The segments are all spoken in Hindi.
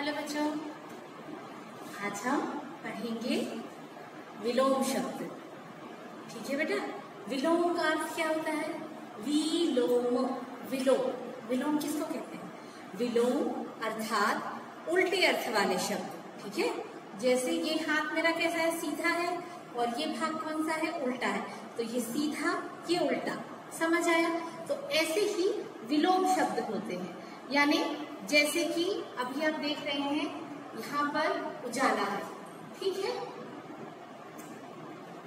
हेलो बच्चों, आज हम पढ़ेंगे विलोम शब्द। ठीक है बेटा। विलोम का अर्थ क्या होता है? विलोम। विलोम विलोम किसको कहते हैं? विलोम अर्थात उल्टे अर्थ वाले शब्द। ठीक है। जैसे ये हाथ मेरा कैसा है? सीधा है, और ये भाग कौन सा है? उल्टा है। तो ये सीधा, ये उल्टा। समझ आया? तो ऐसे ही विलोम शब्द होते हैं। यानी जैसे कि अभी आप देख रहे हैं यहाँ पर उजाला है, ठीक है।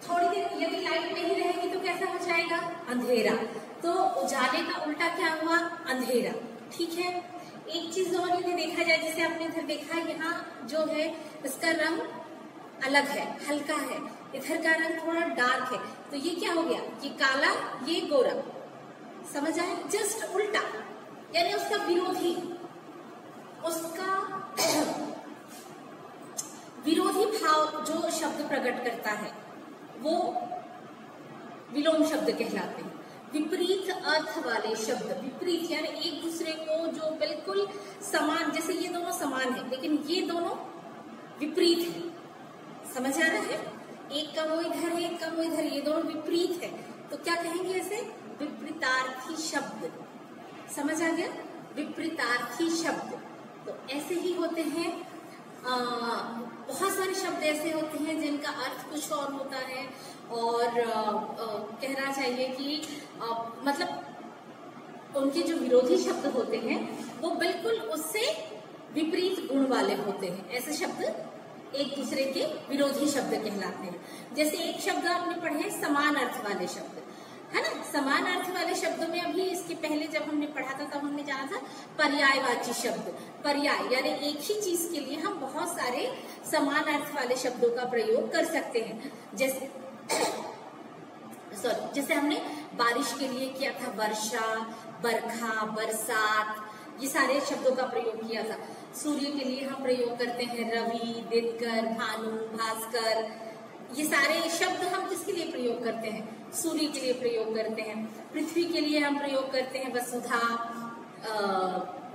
थोड़ी देर यदि लाइट नहीं रहेगी तो कैसा हो जाएगा? अंधेरा। तो उजाले का उल्टा क्या हुआ? अंधेरा। ठीक है। एक चीज और यदि देखा जाए, जैसे आपने इधर देखा, यहाँ जो है इसका रंग अलग है, हल्का है, इधर का रंग थोड़ा डार्क है। तो ये क्या हो गया? ये काला, ये गोरा। समझ आया? जस्ट उल्टा, यानी उसका विरोधी, उसका विरोधी भाव जो शब्द प्रकट करता है वो विलोम शब्द कहलाते हैं। विपरीत अर्थ वाले शब्द, विपरीत यानी एक दूसरे को जो बिल्कुल समान, जैसे ये दोनों समान है लेकिन ये दोनों विपरीत है। समझ आ रहा है? एक का वो इधर है, एक का वो इधर, ये दोनों विपरीत है। तो क्या कहेंगे ऐसे? विपरीतार्थी शब्द। समझ आ गया? विपरीतार्थी शब्द। तो ऐसे ही होते हैं। बहुत सारे शब्द ऐसे होते हैं जिनका अर्थ कुछ और होता है, और कहना चाहिए कि मतलब उनके जो विरोधी शब्द होते हैं वो बिल्कुल उससे विपरीत गुण वाले होते हैं। ऐसे शब्द एक दूसरे के विरोधी शब्द कहलाते हैं। जैसे एक शब्द आपने पढ़े समान अर्थ वाले शब्द, है ना। समान अर्थ वाले शब्दों में अभी इसके पहले जब हमने पढ़ा था तब हमने जाना था पर्यायवाची शब्द। पर्याय यानी एक ही चीज के लिए हम बहुत सारे समान अर्थ वाले शब्दों का प्रयोग कर सकते हैं। जैसे हमने बारिश के लिए किया था वर्षा, बरखा, बरसात, ये सारे शब्दों का प्रयोग किया था। सूर्य के लिए हम प्रयोग करते हैं रवि, दिनकर, भानु, भास्कर। ये सारे शब्द हम किसके लिए प्रयोग करते हैं? सूर्य के लिए प्रयोग करते हैं। पृथ्वी के लिए हम प्रयोग करते हैं वसुधा,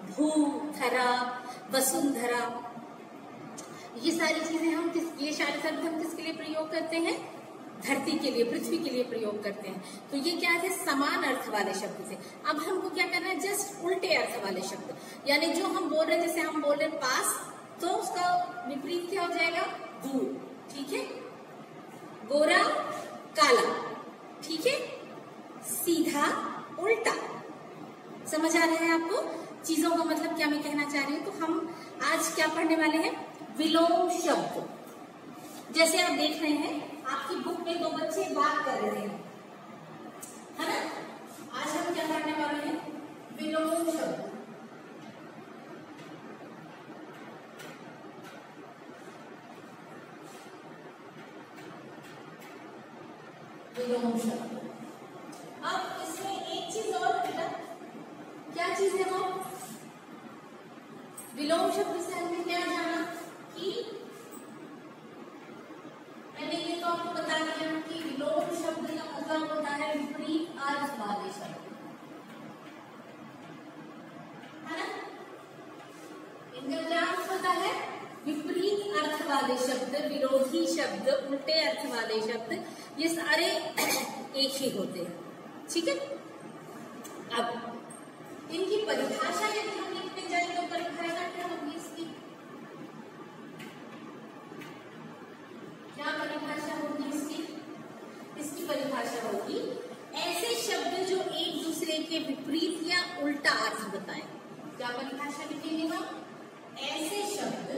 भूधरा, वसुंधरा। ये सारी चीजें हम ये सारे शब्द हम किसके लिए प्रयोग करते हैं? धरती के लिए, पृथ्वी के लिए प्रयोग करते हैं। तो ये क्या है? समान अर्थ वाले शब्द थे। अब हमको क्या करना है? जस्ट उल्टे अर्थ वाले शब्द, यानी जो हम बोल रहे हैं, जैसे हम बोल रहे हैं पास, तो उसका विपरीत क्या हो जाएगा? दूर। ठीक है। गोरा, काला, ठीक है। सीधा, उल्टा। समझ आ रहा है आपको चीजों का मतलब क्या मैं कहना चाह रही हूँ? तो हम आज क्या पढ़ने वाले हैं? विलोम शब्द। जैसे आप देख रहे हैं आपकी बुक में दो बच्चे बात कर रहे हैं, है ना। आज हम क्या पढ़ने वाले हैं? विलोम शब्द। विलोम शब्द। अब इसमें एक चीज और बेटा, क्या चीज है वो? विलोम शब्द से हमने क्या जाना कि मैंने ये तो आपको बता दिया कि विलोम शब्द का मतलब होता है विपरीत अर्थ वाले शब्द, है ना। इनका क्या अर्थ होता है? विपरीत अर्थ वाले शब्द, विरोधी शब्द, उल्टे अर्थ वाले शब्द, ये सारे एक ही होते हैं। ठीक है। अब इनकी परिभाषा यदि हम लिखने जाए तो परिभाषा क्या होगी इसकी? क्या परिभाषा होगी इसकी? इसकी परिभाषा होगी ऐसे शब्द जो एक दूसरे के विपरीत या उल्टा अर्थ बताएं। क्या परिभाषा लिखेंगे हम? ऐसे शब्द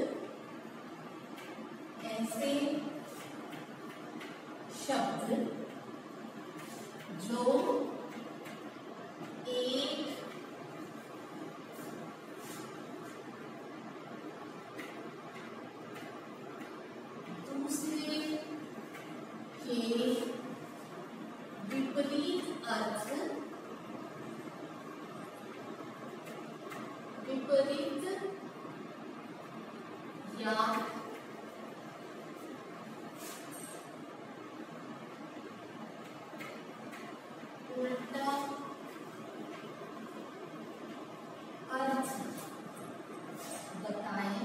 जो एक दूसरे के विपरीत अर्थ, विपरीत या उल्टा अर्थ बताएं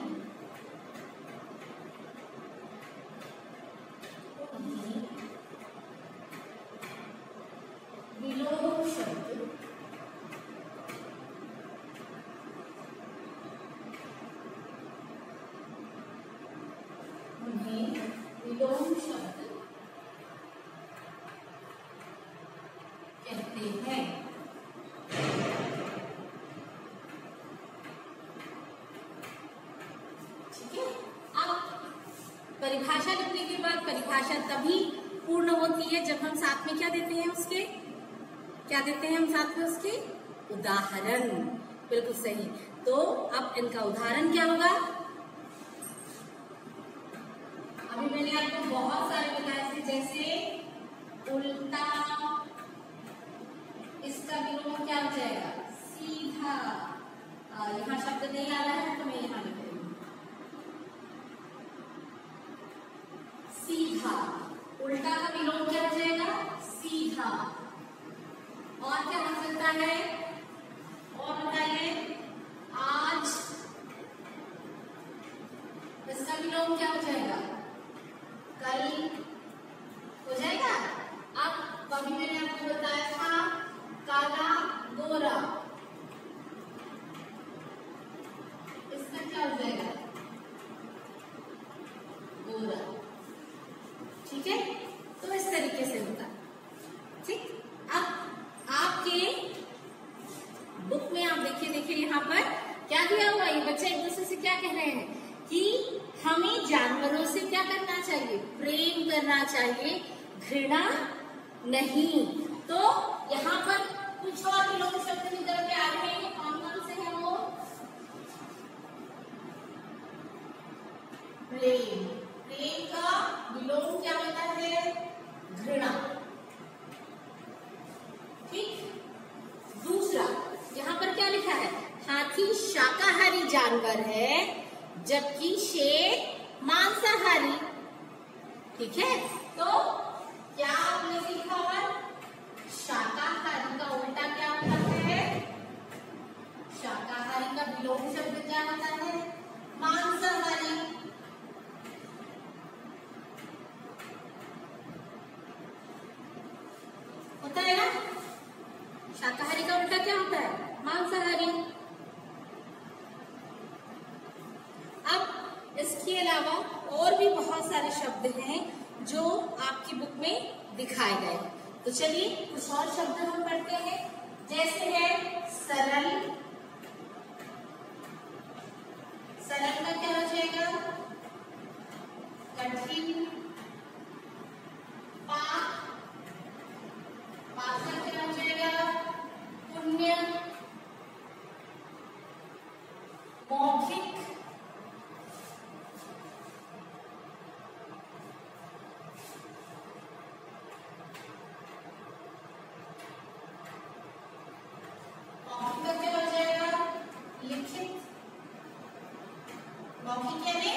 परिभाषा लिखने के बाद परिभाषा तभी पूर्ण होती है जब हम साथ में क्या देते हैं उसके, क्या देते हैं हम साथ में उसके, उदाहरण। बिल्कुल सही। तो अब इनका उदाहरण क्या होगा? अभी मैंने आपको बहुत सारे बताए थे, जैसे उल्टा, इसका विलोम क्या हो जाएगा? सीधा। यहाँ शब्द नहीं आ रहा है तो मैं यहाँ लिख रही हूँ सीधा। उल्टा का विलोम क्या हो जाएगा? सीधा। और क्या हो सकता है? और बताइए। आज, इसका विलोम क्या हो जाएगा? कल हो जाएगा। अब अभी मैंने आपको बताया था काला गोरा, इसका क्या हो जाएगा? गोरा। ठीक है, तो इस तरीके से होता है। ठीक, अब आपके बुक में आप देखिए यहाँ पर क्या दिया हुआ है। ये बच्चे एक दूसरे से क्या कह रहे हैं कि हमें जानवरों से क्या करना चाहिए? प्रेम करना चाहिए, घृणा नहीं। तो यहाँ पर कुछ और विलोम शब्द निकल के आ रहे हैं। कौन कौन से हैं वो? प्रेम। प्रेम का विलोम क्या होता है? घृणा। ठीक। दूसरा, यहाँ पर क्या लिखा है? हाथी शाकाहारी जानवर है जबकि शेर मांसाहारी। ठीक है, तो क्या आपने सीखा? और शाकाहारी का उल्टा क्या होता है? शाकाहारी का विलोम शब्द क्या होता है? मांसाहारी। होता है ना? शाकाहारी का उल्टा क्या होता है? मांसाहारी। अब इसके अलावा और भी बहुत सारे शब्द हैं जो आपकी बुक में दिखाए गए हैं। तो चलिए कुछ और शब्द हम पढ़ते हैं। जैसे है सरल। सरल का क्या हो जाएगा? कठिन। पाक। पाक का क्या हो जाएगा? पुण्य। मौखिक। मौखिक का क्या हो जाएगा? लिखित। मौखिक यानी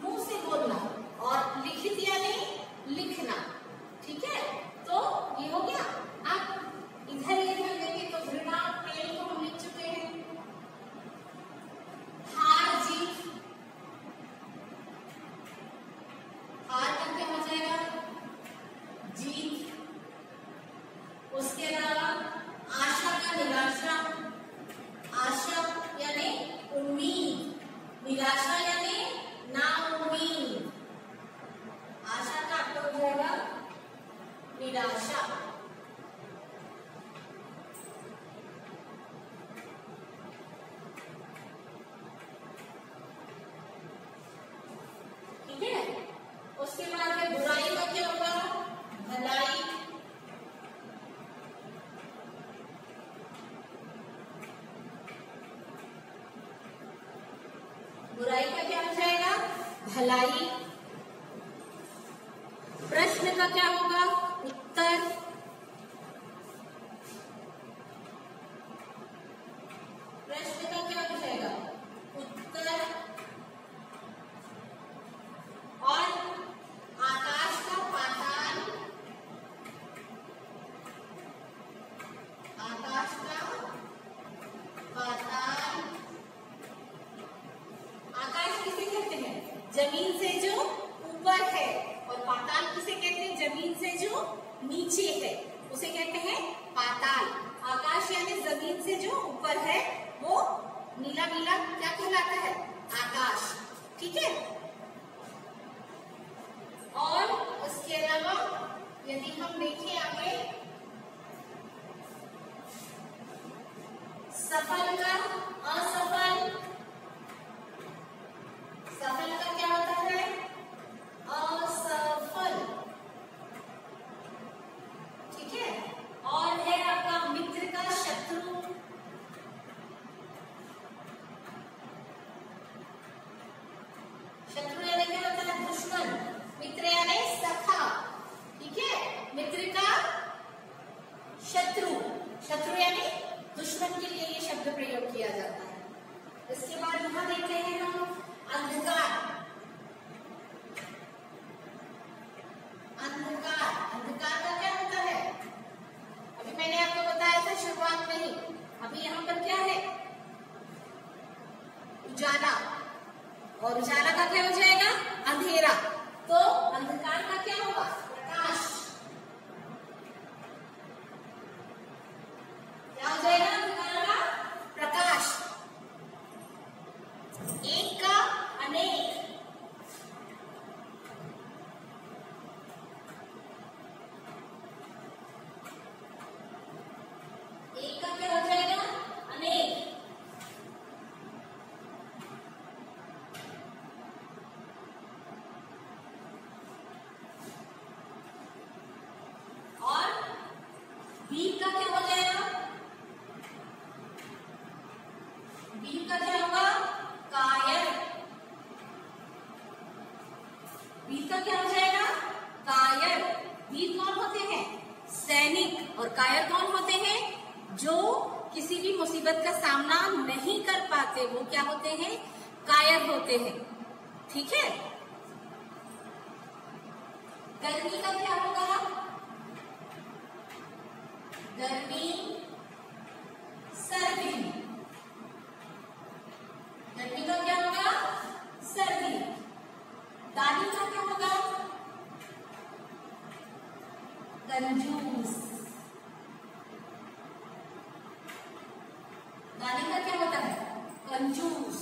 मुंह से बोलना और लिखित यानी लिखना। ठीक है, तो ये हो गया। अब इधर ये देखें तो घृणा, प्रेम को हम लिख चुके हैं। हार जीत। हार का क्या हो जाएगा? जीत। उसके अलावा आशा का निराशा। आशा यानी उम्मीद, निराशा यानी ना उम्मीद। आशा का क्या हो जाएगा? निराशा। ठीक है, उसके बाद है बुराई का क्या होगा? भलाई। बुराई का क्या हो जाएगा? भलाई। प्रश्न का क्या होगा? उत्तर। प्रश्न का क्या हो जाएगा? उत्तर। और आकाश का पाताल। आकाश का पाताल। आकाश किसे कहते हैं? जमीन से जो ऊपर है। और पाताल किसे कहते हैं? जमीन से जो नीचे है उसे कहते हैं पाताल। आकाश यानी जमीन से जो ऊपर है वो नीला नीला क्या कहलाता है? आकाश। ठीक है, और उसके अलावा यदि हम देखें आगे, सफल का असफल। सफल का क्या होता है? उजाला, और उजाला का क्या हो जाएगा? अंधेरा। तो अंधकार का क्या होगा? प्रकाश। क्या हो जाएगा? अंधकार का प्रकाश। एक का अनेक, एक का क्या हो जाएगा? अनेक। और बीज का क्या हो जाएगा? बीज का क्या होगा? कायर। बीज का क्या हो जाएगा? कायर। बीज कौन होते हैं? सैनिक। और कायर कौन होते हैं? जो किसी भी मुसीबत का सामना नहीं कर पाते, वो क्या होते हैं? कायर होते हैं। ठीक है। गर्मी का क्या होगा? गर्मी, सर्दी। गर्मी का क्या होगा? सर्दी। दानी का क्या होगा? कंजूस। दानी का क्या होता है? कंजूस।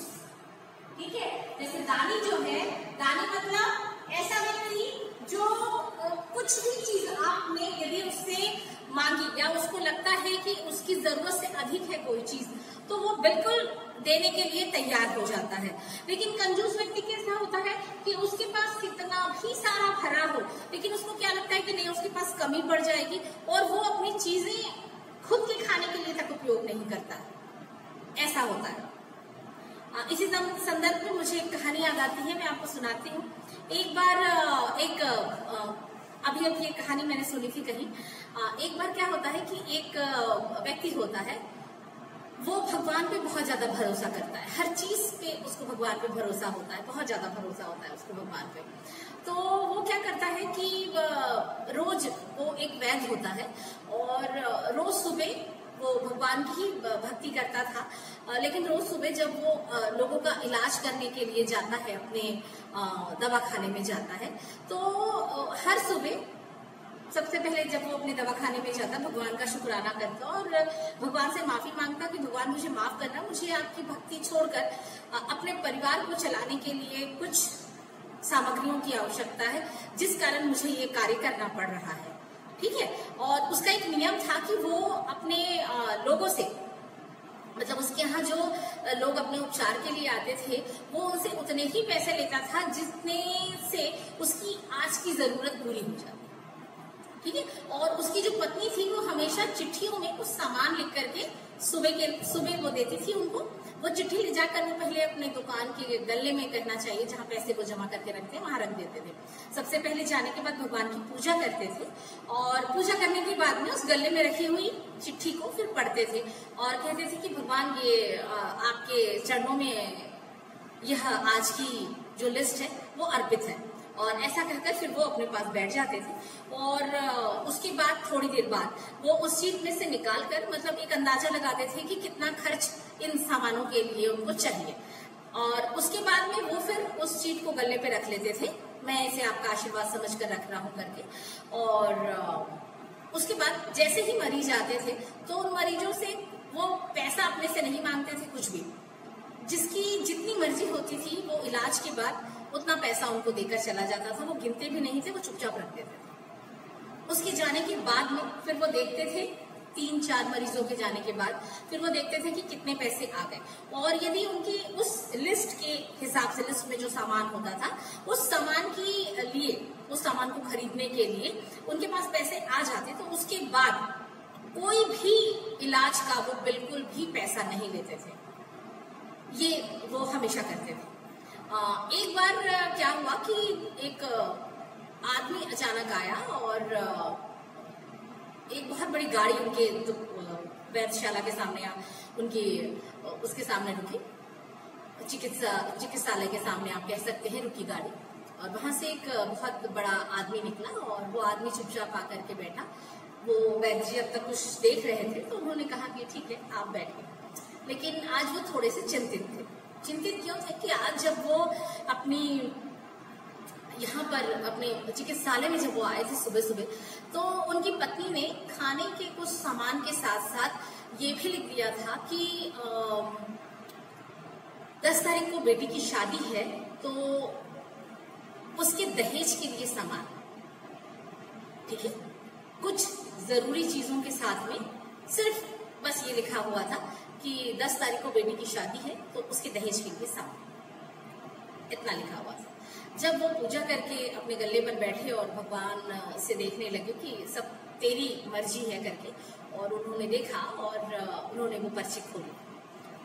ठीक है। जैसे दानी जो है, दानी मतलब ऐसा व्यक्ति जो कुछ भी चीज आपने यदि उससे मांगी या उसको लगता है कि उसकी जरूरत से अधिक है कोई चीज, तो वो बिल्कुल देने के लिए तैयार हो जाता है। लेकिन कंजूस व्यक्ति कैसा होता है कि उसके पास कितना भी सारा भरा हो, लेकिन उसको क्या लगता है कि नहीं, उसके पास कमी पड़ जाएगी और वो अपनी चीजें खुद के खाने के लिए तक उपयोग नहीं करता है। ऐसा होता है। इसी संदर्भ में मुझे एक कहानी याद आती है, मैं आपको सुनाती हूँ। एक बार अभी ये कहानी मैंने सुनी थी कहीं। एक बार क्या होता है कि एक व्यक्ति होता है, वो भगवान पे बहुत ज्यादा भरोसा करता है, हर चीज पे उसको भगवान पे भरोसा होता है, बहुत ज्यादा भरोसा होता है उसको भगवान पे। तो वो क्या करता है कि रोज वो एक वैद्य होता है और रोज सुबह वो भगवान की भक्ति करता था। लेकिन रोज सुबह जब वो लोगों का इलाज करने के लिए जाता है, अपने दवाखाने में जाता है, तो हर सुबह सबसे पहले जब वो अपने दवाखाने में जाता, भगवान का शुक्राना करता और भगवान से माफी मांगता कि भगवान मुझे माफ करना, मुझे आपकी भक्ति छोड़कर अपने परिवार को चलाने के लिए कुछ सामग्रियों की आवश्यकता है, जिस कारण मुझे ये कार्य करना पड़ रहा है। ठीक है। और उसका एक नियम था कि वो अपने लोगों से, मतलब उसके यहाँ जो लोग अपने उपचार के लिए आते थे, वो उनसे उतने ही पैसे लेता था जितने से उसकी आज की जरूरत पूरी हो जाती। ठीक है। और उसकी जो पत्नी थी, वो हमेशा चिट्ठियों में कुछ सामान लिख करके सुबह वो देती थी उनको। वो चिट्ठी ले जाकर वो पहले अपने दुकान के गल्ले में, करना चाहिए जहाँ पैसे वो जमा करके रखते हैं, वहां रख देते थे। सबसे पहले जाने के बाद भगवान की पूजा करते थे और पूजा करने के बाद में उस गल्ले में रखी हुई चिट्ठी को फिर पढ़ते थे और कहते थे कि भगवान ये आपके चरणों में यह आज की जो लिस्ट है वो अर्पित है। और ऐसा कहकर फिर वो अपने पास बैठ जाते थे और उसके बाद थोड़ी देर बाद वो उस चीज में से निकाल कर, मतलब एक अंदाजा लगाते थे कि कितना खर्च इन सामानों के लिए उनको चाहिए। और उसके बाद में वो फिर उस चीज को गले पे रख लेते थे, मैं इसे आपका आशीर्वाद समझ कर रख रहा हूँ करके। और उसके बाद जैसे ही मरीज आते थे तो उन मरीजों से वो पैसा अपने से नहीं मांगते थे, कुछ भी, जिसकी जितनी मर्जी होती थी वो इलाज के बाद उतना पैसा उनको देकर चला जाता था। वो गिनते भी नहीं थे, वो चुपचाप रखते थे। उसके जाने के बाद में फिर वो देखते थे, 3-4 मरीजों के जाने के बाद फिर वो देखते थे कि कितने पैसे आ गए। और यदि उनकी उस लिस्ट के हिसाब से, लिस्ट में जो सामान होता था, उस सामान के लिए, उस सामान को खरीदने के लिए उनके पास पैसे आ जाते, तो उसके बाद कोई भी इलाज का वो बिल्कुल भी पैसा नहीं लेते थे। ये वो हमेशा करते थे। एक बार क्या हुआ कि एक आदमी अचानक आया और एक बहुत बड़ी गाड़ी उनके वैद्यशाला के सामने उसके सामने रुकी, चिकित्सालय के सामने आप कह सकते हैं रुकी गाड़ी। और वहां से एक बहुत बड़ा आदमी निकला और वो आदमी चुपचाप आकर के बैठा। वो वैद्य जी अब तक कुछ देख रहे थे तो उन्होंने कहा कि ठीक है आप बैठिए। लेकिन आज वो थोड़े से चिंतित थे। चिंतित क्यों थे कि आज जब वो अपनी यहाँ पर अपने चिकित्सालय में जब वो आए थे सुबह सुबह, तो उनकी पत्नी ने खाने के कुछ सामान के साथ साथ ये भी लिख दिया था कि 10 तारीख को बेटी की शादी है, तो उसके दहेज के लिए सामान, ठीक है, कुछ जरूरी चीजों के साथ में सिर्फ बस ये लिखा हुआ था कि 10 तारीख को बेटी की शादी है तो उसके दहेज के लिए सामान, इतना लिखा हुआ था। जब वो पूजा करके अपने गल्ले पर बैठे और भगवान से देखने लगे कि सब तेरी मर्जी है करके, और उन्होंने देखा और उन्होंने वो पर्ची खोली।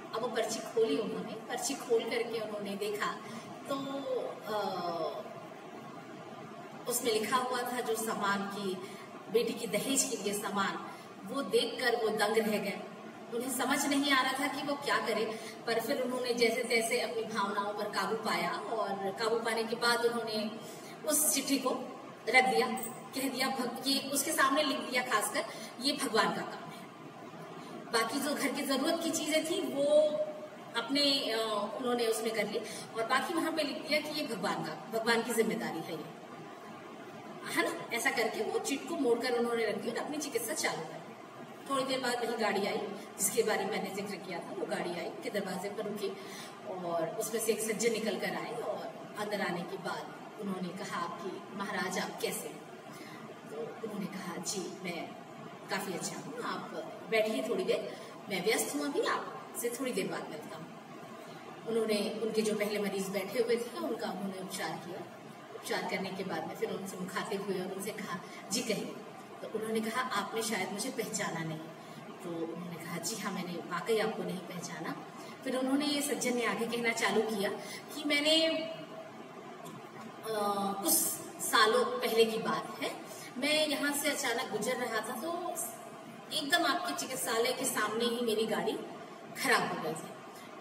अब वो पर्ची खोली, उन्होंने पर्ची खोल करके उन्होंने देखा तो उसमें लिखा हुआ था जो सामान की बेटी की दहेज के लिए सामान, वो देखकर वो दंग रह गए। उन्हें समझ नहीं आ रहा था कि वो क्या करे, पर फिर उन्होंने जैसे तैसे अपनी भावनाओं पर काबू पाया, और काबू पाने के बाद उन्होंने उस चिट्ठी को रख दिया, कह दिया ये उसके सामने लिख दिया, खासकर ये भगवान का काम है। बाकी जो घर की जरूरत की चीजें थी वो अपने उन्होंने उसमें कर ली, और बाकी वहां पे लिख दिया कि ये भगवान की जिम्मेदारी है, ये है ना। ऐसा करके वो चिट को मोड़कर उन्होंने रख दी और अपनी चिकित्सा चालू कर। थोड़ी देर बाद वही गाड़ी आई जिसके बारे में मैंने जिक्र किया था, वो गाड़ी आई के दरवाजे पर रुकी और उसमें से एक सज्जन निकल कर आए, और अंदर आने के बाद उन्होंने कहा कि महाराज आप कैसे हैं? तो उन्होंने कहा जी मैं काफी अच्छा हूँ, आप बैठिए थोड़ी देर, मैं व्यस्त हूँ अभी, आपसे थोड़ी देर बाद मिलता हूँ। उन्होंने उनके जो पहले मरीज बैठे हुए थे उनका उन्होंने उपचार किया। उपचार करने के बाद में फिर उनसे मुखातिब हुए और उनसे कहा जी कहिए। तो उन्होंने कहा आपने शायद मुझे पहचाना नहीं। तो उन्होंने कहा जी हाँ मैंने वाकई आपको नहीं पहचाना। फिर उन्होंने ये सज्जन ने आगे कहना चालू किया कि मैंने कुछ सालों पहले की बात है, मैं यहाँ से अचानक गुजर रहा था तो एकदम आपके चिकित्सालय के सामने ही मेरी गाड़ी खराब हो गई थी,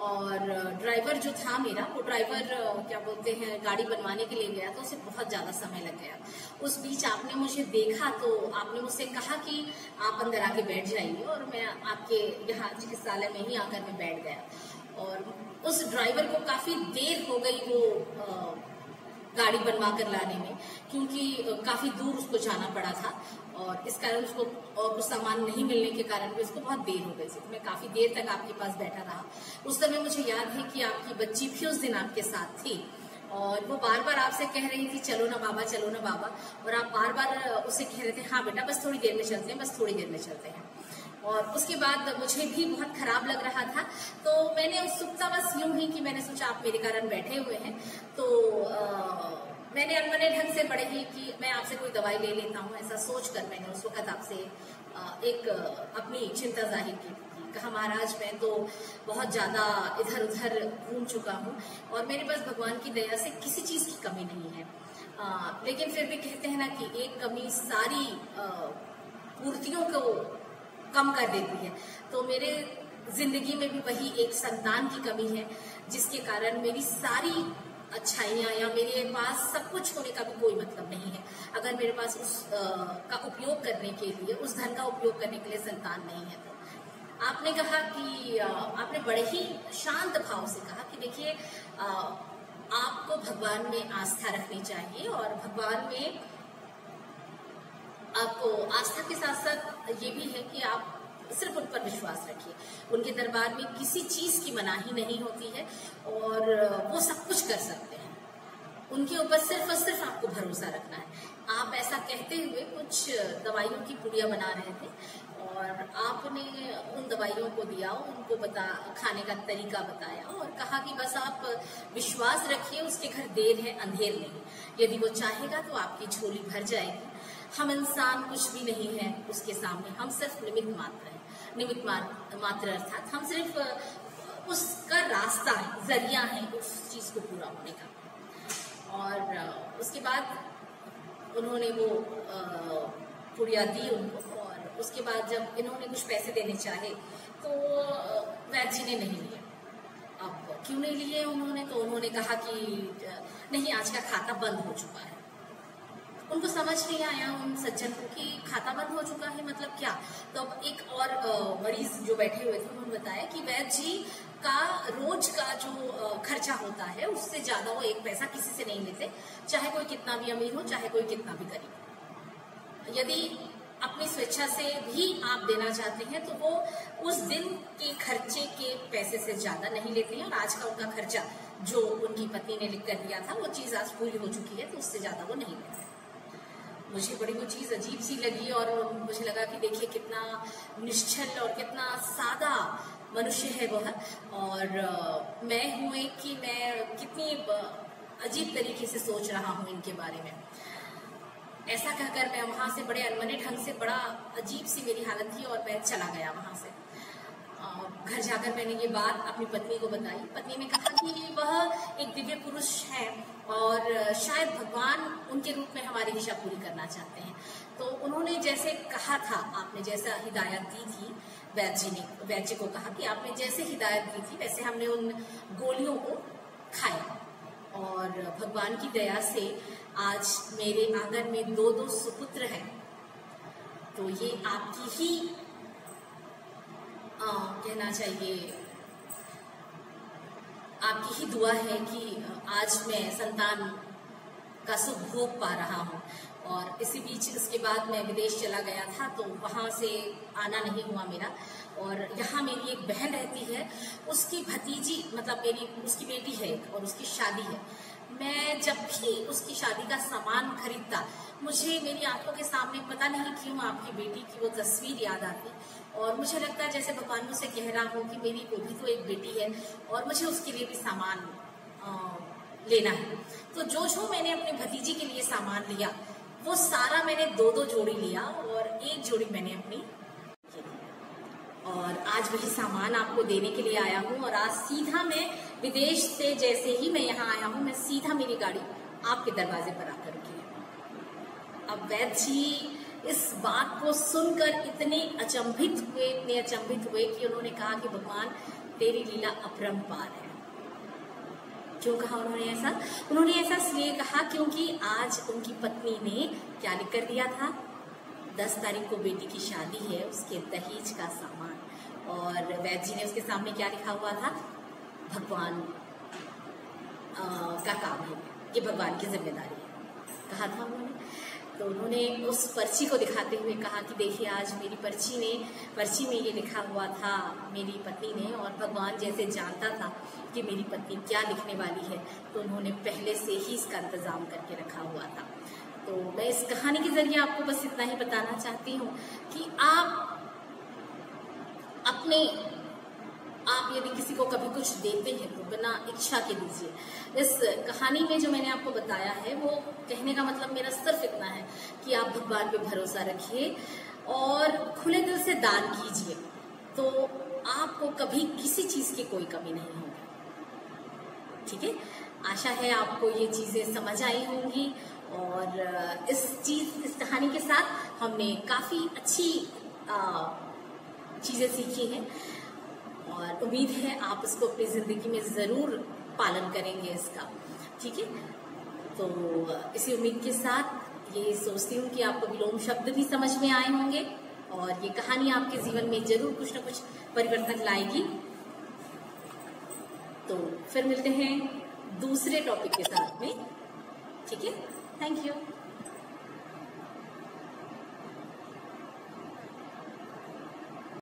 और ड्राइवर जो था मेरा, वो ड्राइवर क्या बोलते हैं गाड़ी बनवाने के लिए गया तो उसे बहुत ज्यादा समय लग गया। उस बीच आपने मुझे देखा तो आपने मुझसे कहा कि आप अंदर आके बैठ जाइए, और मैं आपके यहाँ चिकित्सालय में ही आकर मैं बैठ गया। और उस ड्राइवर को काफी देर हो गई वो गाड़ी बनवा कर लाने में, क्योंकि काफी दूर उसको जाना पड़ा था, और इस कारण उसको और कुछ सामान नहीं मिलने के कारण भी उसको बहुत देर हो गई थी। तो मैं काफी देर तक आपके पास बैठा रहा। उस समय मुझे याद है कि आपकी बच्ची भी उस दिन आपके साथ थी, और वो बार बार आपसे कह रही थी चलो ना बाबा, चलो ना बाबा, और आप बार बार उसे कह रहे थे हाँ बेटा बस थोड़ी देर में चलते हैं, बस थोड़ी देर में चलते हैं। और उसके बाद मुझे भी बहुत खराब लग रहा था, तो मैंने उत्सुकता बस यूं ही कि मैंने सोचा आप मेरे कारण बैठे हुए हैं, तो मैंने अनमने ढंग से बड़े ही कि मैं आपसे कोई दवाई ले लेता हूँ, ऐसा सोचकर मैंने उस वक्त आपसे एक अपनी चिंता जाहिर की। कहा महाराज मैं तो बहुत ज्यादा इधर उधर घूम चुका हूँ और मेरे पास भगवान की दया से किसी चीज की कमी नहीं है, लेकिन फिर भी कहते हैं ना कि एक कमी सारी पूर्तियों को कम कर देती है। तो मेरे जिंदगी में भी वही एक संतान की कमी है, जिसके कारण मेरी सारी अच्छाइयाँ या मेरे पास सब कुछ होने का भी कोई मतलब नहीं है अगर मेरे पास उस का उपयोग करने के लिए, उस धन का उपयोग करने के लिए संतान नहीं है। तो आपने कहा कि आपने बड़े ही शांत भाव से कहा कि देखिए आपको भगवान में आस्था रखनी चाहिए, और भगवान में आपको आस्था के साथ साथ ये भी है कि आप सिर्फ उन पर विश्वास रखिए। उनके दरबार में किसी चीज की मनाही नहीं होती है और वो सब कुछ कर सकते हैं। उनके ऊपर सिर्फ और सिर्फ आपको भरोसा रखना है। आप ऐसा कहते हुए कुछ दवाइयों की पुड़िया बना रहे थे और आपने उन दवाइयों को दिया, उनको खाने का तरीका बताया और कहा कि बस आप विश्वास रखिए, उसके घर देर है अंधेर नहीं, यदि वो चाहेगा तो आपकी झोली भर जाएगी। हम इंसान कुछ भी नहीं है उसके सामने, हम सिर्फ निमित्त मात्र हैं। निमित्त मात्र अर्थात हम सिर्फ उसका रास्ता है, जरिया है उस चीज को पूरा होने का। और उसके बाद उन्होंने वो पुड़िया दी उनको, और उसके बाद जब इन्होंने कुछ पैसे देने चाहे तो वैद्य जी ने नहीं लिए। अब क्यों नहीं लिए उन्होंने, तो उन्होंने कहा कि नहीं आज का खाता बंद हो चुका है। उनको समझ नहीं आया उन सज्जन को कि खाता बंद हो चुका है मतलब क्या। तो अब एक और मरीज जो बैठे हुए थे उन्होंने बताया कि वैद्य जी का रोज का जो खर्चा होता है उससे ज्यादा वो एक पैसा किसी से नहीं लेते, चाहे कोई कितना भी अमीर हो, चाहे कोई कितना भी गरीब। यदि अपनी स्वेच्छा से भी आप देना चाहते हैं तो वो उस दिन के खर्चे के पैसे से ज्यादा नहीं लेते हैं, और आज का उनका खर्चा जो उनकी पत्नी ने लिख कर दिया था वो चीज आज पूरी हो चुकी है तो उससे ज्यादा वो नहीं लेते। मुझे बड़ी वो चीज अजीब सी लगी, और मुझे लगा कि देखिए कितना निश्चल और कितना सादा मनुष्य है वह, और मैं हूं कि मैं कितनी अजीब तरीके से सोच रहा हूं इनके बारे में। ऐसा कहकर मैं वहां से बड़े अनमने ढंग से, बड़ा अजीब सी मेरी हालत थी और मैं चला गया वहां से। घर जाकर मैंने ये बात अपनी पत्नी को बताई। पत्नी ने कहा कि वह एक दिव्य पुरुष है और शायद भगवान उनके रूप में हमारी इच्छा पूरी करना चाहते हैं। तो उन्होंने जैसे कहा था, आपने जैसा हिदायत दी थी, वैद्य जी को कहा कि आपने जैसे हिदायत दी थी वैसे हमने उन गोलियों को खाया, और भगवान की दया से आज मेरे आंगन में 2 सुपुत्र हैं। तो ये आपकी ही कहना चाहिए, आपकी ही दुआ है कि आज मैं संतान का सुख भोग पा रहा हूँ। और इसी बीच उसके बाद मैं विदेश चला गया था तो वहां से आना नहीं हुआ मेरा। और यहाँ मेरी एक बहन रहती है, उसकी भतीजी मतलब उसकी बेटी है और उसकी शादी है। मैं जब भी उसकी शादी का सामान खरीदता, मुझे मेरी आंखों के सामने पता नहीं क्यों आपकी बेटी की वो तस्वीर याद आती, और मुझे लगता है जैसे भगवान मुझसे कह रहा हो कि मेरी वो भी तो एक बेटी है और मुझे उसके लिए भी सामान लेना है। तो जो मैंने अपने भतीजी के लिए सामान लिया वो सारा मैंने 2 जोड़ी लिया और 1 जोड़ी मैंने अपनी, और आज वही सामान आपको देने के लिए आया हूँ। और आज सीधा मैं विदेश से जैसे ही मैं यहाँ आया हूँ, मैं सीधा मेरी गाड़ी आपके दरवाजे पर आकर रुकी है। अब वैद्य जी इस बात को सुनकर इतने अचंभित हुए कि उन्होंने कहा कि भगवान तेरी लीला अपरंपार है। क्यों कहा उन्होंने ऐसा? उन्होंने ऐसा इसलिए कहा क्योंकि आज उनकी पत्नी ने क्या लिख कर दिया था, 10 तारीख को बेटी की शादी है, उसके दहेज का सामान। और वैद्य जी ने उसके सामने क्या लिखा हुआ था, भगवान का काम है, ये भगवान की जिम्मेदारी है, कहा था उन्होंने। तो उन्होंने उस पर्ची को दिखाते हुए कहा कि देखिए आज मेरी पर्ची में ये लिखा हुआ था मेरी पत्नी ने, और भगवान जैसे जानता था कि मेरी पत्नी क्या लिखने वाली है तो उन्होंने पहले से ही इसका इंतजाम करके रखा हुआ था। तो मैं इस कहानी के जरिए आपको बस इतना ही बताना चाहती हूँ कि आप यदि किसी को कभी कुछ देते हैं तो बिना इच्छा के दीजिए। इस कहानी में जो मैंने आपको बताया है वो कहने का मतलब मेरा सिर्फ इतना है कि आप भगवान पे भरोसा रखिए और खुले दिल से दान कीजिए, तो आपको कभी किसी चीज की कोई कमी नहीं होगी। ठीक है, आशा है आपको ये चीजें समझ आई होंगी, और इस कहानी के साथ हमने काफी अच्छी चीजें सीखी हैं, और उम्मीद है आप इसको अपनी जिंदगी में जरूर पालन करेंगे इसका। ठीक है, तो इसी उम्मीद के साथ ये सोचती हूँ कि आपको विलोम शब्द भी समझ में आए होंगे, और ये कहानी आपके जीवन में जरूर कुछ न कुछ परिवर्तन लाएगी। तो फिर मिलते हैं दूसरे टॉपिक के साथ में। ठीक है, थैंक यू।